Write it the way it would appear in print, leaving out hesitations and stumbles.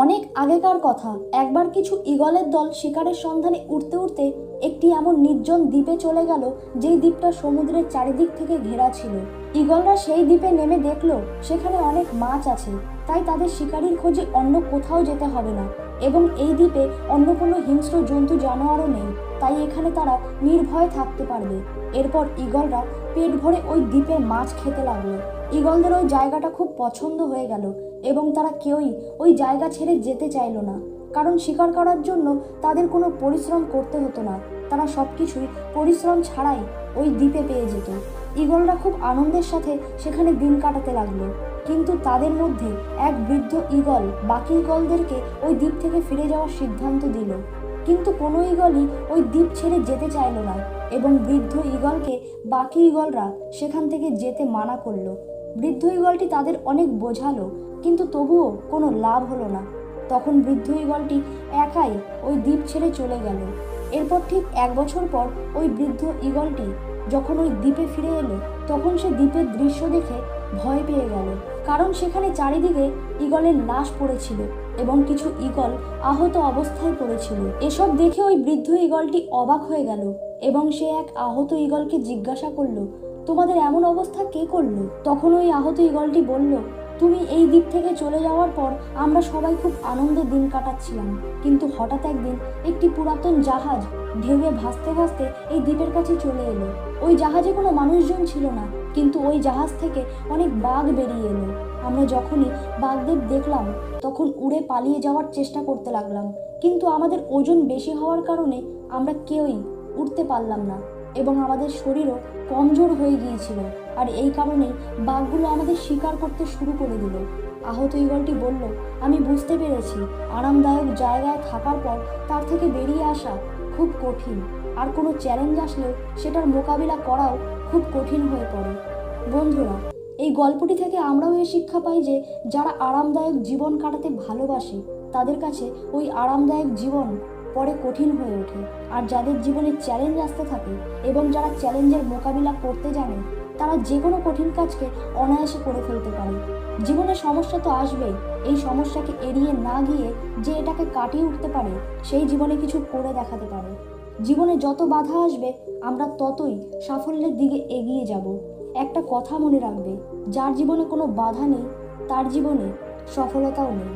অনেক আগেকার কথা, একবার কিছু ঈগলের দল শিকারের সন্ধানে উড়তে উড়তে একটি এমন নির্জন দ্বীপে চলে গেল, যেই দ্বীপটা সমুদ্রের চারিদিক থেকে ঘেরা ছিল। ঈগলরা সেই দ্বীপে নেমে দেখলো সেখানে অনেক মাছ আছে, তাই তাদের শিকারীর খোঁজে অন্য কোথাও যেতে হবে না, এবং এই দ্বীপে অন্য কোনো হিংস্র জন্তু জানোয়ারও নেই, তাই এখানে তারা নির্ভয়ে থাকতে পারবে। এরপর ঈগলরা পেট ভরে ওই দ্বীপের মাছ খেতে লাগলো। ঈগলদের ওই জায়গাটা খুব পছন্দ হয়ে গেল এবং তারা কেউই ওই জায়গা ছেড়ে যেতে চাইলো না, কারণ শিকার করার জন্য তাদের কোনো পরিশ্রম করতে হতো না। তারা সবকিছুই পরিশ্রম ছাড়াই ওই দ্বীপে পেয়ে যেত। ঈগলরা খুব আনন্দের সাথে সেখানে দিন কাটাতে লাগলো, কিন্তু তাদের মধ্যে এক বৃদ্ধ ঈগল বাকি ঈগলদেরকে ওই দ্বীপ থেকে ফিরে যাওয়ার সিদ্ধান্ত দিল। কিন্তু কোনো ঈগলই ওই দ্বীপ ছেড়ে যেতে চাইলো না, এবং বৃদ্ধ ঈগলকে বাকি ঈগলরা সেখান থেকে যেতে মানা করলো। বৃদ্ধ ঈগলটি তাদের অনেক বোঝালো, কিন্তু তবুও কোনো লাভ হলো না। তখন বৃদ্ধ ঈগলটি একাই ওই দ্বীপ ছেড়ে চলে গেল। এরপর ঠিক 1 বছর পর ওই বৃদ্ধ ঈগলটি যখন ওই দ্বীপে ফিরে এলো, তখন সে দ্বীপের দৃশ্য দেখে ভয় পেয়ে গেল, কারণ সেখানে চারিদিকে ঈগলের লাশ পড়েছিল এবং কিছু ঈগল আহত অবস্থায় পড়েছিল। এসব দেখে ওই বৃদ্ধ ঈগলটি অবাক হয়ে গেল এবং সে এক আহত ঈগলকে জিজ্ঞাসা করলো, তোমাদের এমন অবস্থা কে করলো? তখন ওই আহত ঈগলটি বলল, তুমি এই দ্বীপ থেকে চলে যাওয়ার পর আমরা সবাই খুব আনন্দের দিন কাটাচ্ছিলাম, কিন্তু হঠাৎ একদিন একটি পুরাতন জাহাজ ঢেউয়ে ভাসতে ভাসতে এই দ্বীপের কাছে চলে এলো। ওই জাহাজে কোনো মানুষজন ছিল না, কিন্তু ওই জাহাজ থেকে অনেক বাঘ বেরিয়ে এলো। আমরা যখনই বাঘদের দেখলাম তখন উড়ে পালিয়ে যাওয়ার চেষ্টা করতে লাগলাম, কিন্তু আমাদের ওজন বেশি হওয়ার কারণে আমরা কেউই উঠতে পারলাম না এবং আমাদের শরীরও কমজোর হয়ে গিয়েছিল, আর এই কারণেই বাঘগুলো আমাদের শিকার করতে শুরু করে দিল। আহত ঈগলটি বলল, আমি বুঝতে পেরেছি, আরামদায়ক জায়গায় থাকার পর তার থেকে বেরিয়ে আসা খুব কঠিন, আর কোনো চ্যালেঞ্জ আসলেও সেটার মোকাবিলা করাও খুব কঠিন হয়ে পড়ে। বন্ধুরা, এই গল্পটি থেকে আমরাও এই শিক্ষা পাই যে যারা আরামদায়ক জীবন কাটাতে ভালোবাসে তাদের কাছে ওই আরামদায়ক জীবন পরে কঠিন হয়ে ওঠে, আর যাদের জীবনে চ্যালেঞ্জ আসতে থাকে এবং যারা চ্যালেঞ্জের মোকাবিলা করতে জানে তারা যে কোনো কঠিন কাজকে অনায়াসে করে ফেলতে পারে। জীবনে সমস্যা তো আসবেই, এই সমস্যাকে এড়িয়ে না গিয়ে যে এটাকে কাটিয়ে উঠতে পারে সেই জীবনে কিছু করে দেখাতে পারে। জীবনে যত বাধা আসবে আমরা ততই সাফল্যের দিকে এগিয়ে যাব। একটা কথা মনে রাখবে, যার জীবনে কোনো বাধা নেই তার জীবনে সফলতাও নেই।